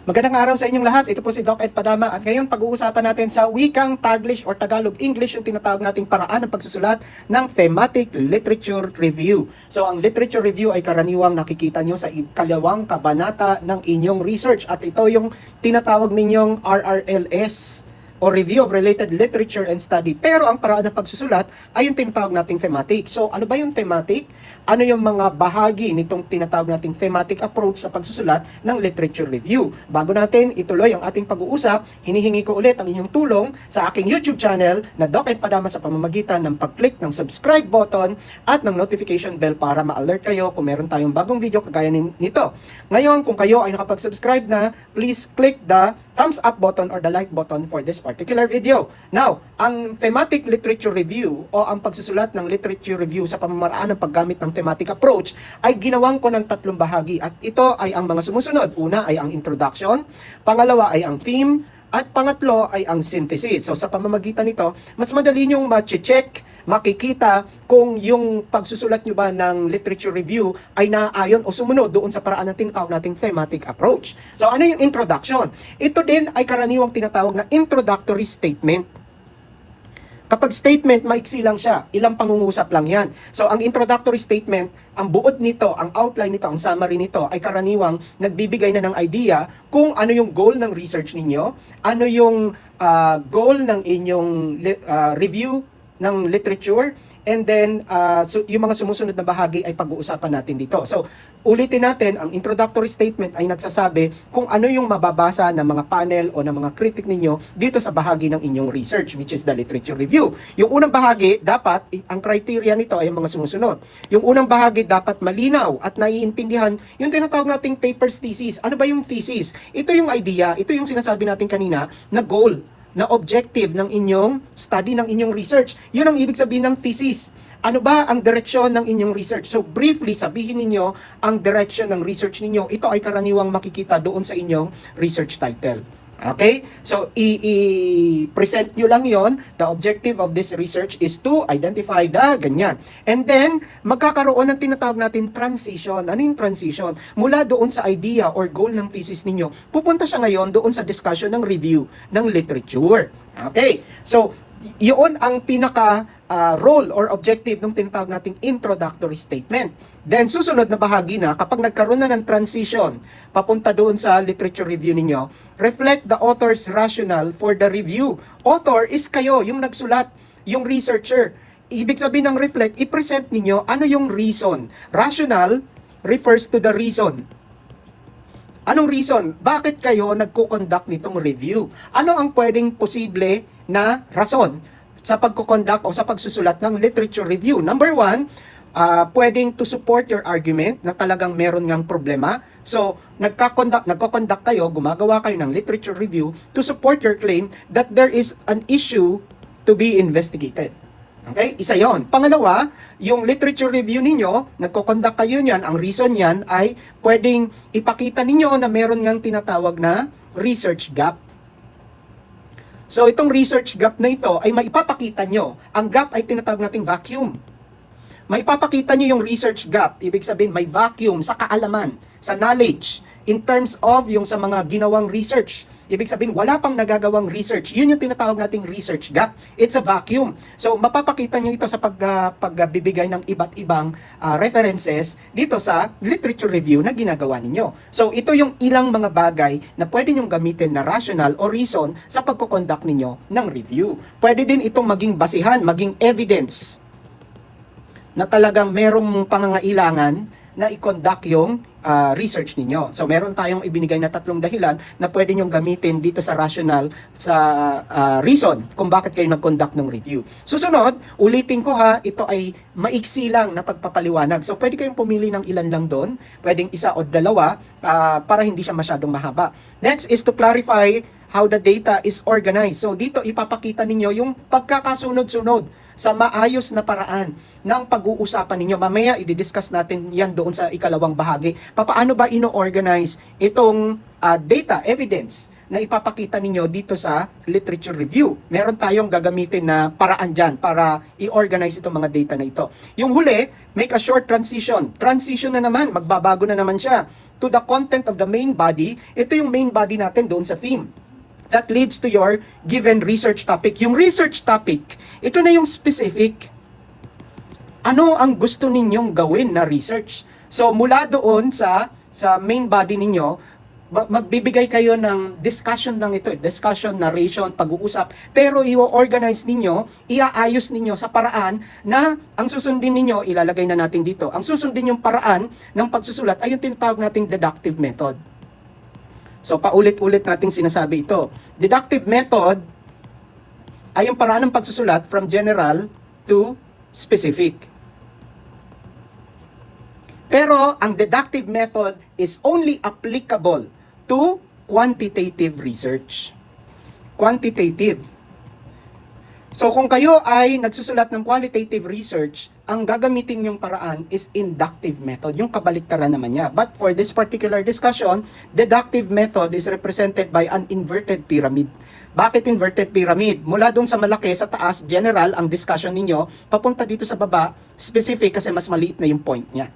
Magandang araw sa inyong lahat. Ito po si Doc Ed Padama at ngayon pag-uusapan natin sa wikang Taglish or Tagalog-English yung tinatawag nating paraan ng pagsusulat ng thematic literature review. So ang literature review ay karaniwang nakikita nyo sa ikalawang kabanata ng inyong research at ito yung tinatawag ninyong RRLS o Review of Related Literature and Study. Pero ang paraan ng pagsusulat ay yung tinatawag nating thematic. So ano ba yung thematic? Ano yung mga bahagi nitong tinatawag nating thematic approach sa pagsusulat ng literature review? Bago natin ituloy ang ating pag-uusap, hinihingi ko ulit ang inyong tulong sa aking YouTube channel na Doc Ed Padama sa pamamagitan ng pag-click ng subscribe button at ng notification bell para ma-alert kayo kung meron tayong bagong video kagaya nito. Ngayon, kung kayo ay nakapag-subscribe na, please click the thumbs up button or the like button for this particular video. Now, ang thematic literature review o ang pagsusulat ng literature review sa pamamaraan ng paggamit ng thematic approach ay ginawang ko ng tatlong bahagi at ito ay ang mga sumusunod. Una ay ang introduction, pangalawa ay ang theme, at pangatlo ay ang synthesis. So sa pamamagitan nito, mas madali nyong ma-check, makikita kung yung pagsusulat nyo ba ng literature review ay naayon o sumunod doon sa paraan ng tinatawag nating thematic approach. So ano yung introduction? Ito din ay karaniwang tinatawag na introductory statement. Kapag statement, maiksi lang siya. Ilang pangungusap lang yan. So, ang introductory statement, ang buod nito, ang outline nito, ang summary nito, ay karaniwang nagbibigay na ng idea kung ano yung goal ng research ninyo, ano yung goal ng inyong review ng literature, and then yung mga sumusunod na bahagi ay pag-uusapan natin dito. So, ulitin natin, ang introductory statement ay nagsasabi kung ano yung mababasa ng mga panel o ng mga critic ninyo dito sa bahagi ng inyong research, which is the literature review. Yung unang bahagi, dapat, ang criteria nito ay mga sumusunod. Yung unang bahagi, dapat malinaw at naiintindihan yung tinatawag nating paper's thesis. Ano ba yung thesis? Ito yung idea, ito yung sinasabi natin kanina na goal, na objective ng inyong study, ng inyong research. Yun ang ibig sabihin ng thesis. Ano ba ang direksyon ng inyong research? So briefly, sabihin ninyo ang direction ng research ninyo. Ito ay karaniwang makikita doon sa inyong research title. Okay? So, i-present nyo lang yon. The objective of this research is to identify the ganyan. And then, magkakaroon ng tinatawag natin transition. Ano yung transition? Mula doon sa idea or goal ng thesis ninyo, pupunta siya ngayon doon sa discussion ng review ng literature. Okay? So, yun ang pinaka role or objective ng tinatawag nating introductory statement. Then, susunod na bahagi na, kapag nagkaroon na ng transition, papunta doon sa literature review ninyo, reflect the author's rationale for the review. Author is kayo, yung nagsulat, yung researcher. Ibig sabihin ng reflect, i-present ninyo ano yung reason. Rationale refers to the reason. Anong reason? Bakit kayo nagko-conduct nitong review? Ano ang pwedeng posible na rason sa pagko-conduct o sa pagsusulat ng literature review? Number one, pwedeng to support your argument na talagang meron ngang problema. So, nagko-conduct kayo, gumagawa kayo ng literature review to support your claim that there is an issue to be investigated. Okay? Isa yon. Pangalawa, yung literature review ninyo, nagko-conduct kayo niyan, ang reason niyan ay pwedeng ipakita ninyo na meron ngang tinatawag na research gap. So, itong research gap na ito ay maipapakita nyo. Ang gap ay tinatawag nating vacuum. Maipapakita nyo yung research gap. Ibig sabihin, may vacuum sa kaalaman, sa knowledge, in terms of yung sa mga ginawang research. Ibig sabihin, wala pang nagagawang research. Yun yung tinatawag nating research gap. It's a vacuum. So, mapapakita nyo ito sa pagbibigay ng iba't ibang references dito sa literature review na ginagawa ninyo. So, ito yung ilang mga bagay na pwede nyong gamitin na rational o reason sa pagkukonduct ninyo ng review. Pwede din itong maging basihan, maging evidence na talagang merong pangangailangan na i-conduct yung research ninyo. So, meron tayong ibinigay na tatlong dahilan na pwede nyong gamitin dito sa rational, sa reason kung bakit kayo nag-conduct ng review. Susunod, ulitin ko ha, ito ay maiksi lang na pagpapaliwanag. So, pwede kayong pumili ng ilan lang doon. Pwedeng isa o dalawa para hindi siya masyadong mahaba. Next is to clarify how the data is organized. So, dito ipapakita ninyo yung pagkakasunod-sunod sa maayos na paraan ng pag-uusapan ninyo. Mamaya, i-discuss natin yan doon sa ikalawang bahagi. Paano ba ino-organize itong data, evidence na ipapakita ninyo dito sa literature review. Meron tayong gagamitin na paraan dyan para i-organize itong mga data na ito. Yung huli, make a short transition. Transition na naman, magbabago na naman siya to the content of the main body. Ito yung main body natin doon sa theme. That leads to your given research topic. Yung research topic, ito na yung specific. Ano ang gusto ninyong gawin na research? So mula doon sa main body ninyo, magbibigay kayo ng discussion lang ito, discussion, narration, pag-uusap, pero i-organize ninyo, iaayos ninyo sa paraan na ang susundin ninyo, ilalagay na natin dito, ang susundin yung paraan ng pagsusulat ay yung tinatawag nating deductive method. So paulit-ulit nating sinasabi ito. Deductive method ay yung paraan ng pagsusulat from general to specific. Pero ang deductive method is only applicable to quantitative research. Quantitative. So kung kayo ay nagsusulat ng qualitative research, ang gagamitin yung paraan is inductive method, yung kabaliktaran naman niya. But for this particular discussion, deductive method is represented by an inverted pyramid. Bakit inverted pyramid? Mula doon sa malaki, sa taas, general, ang discussion ninyo, papunta dito sa baba, specific kasi mas maliit na yung point niya.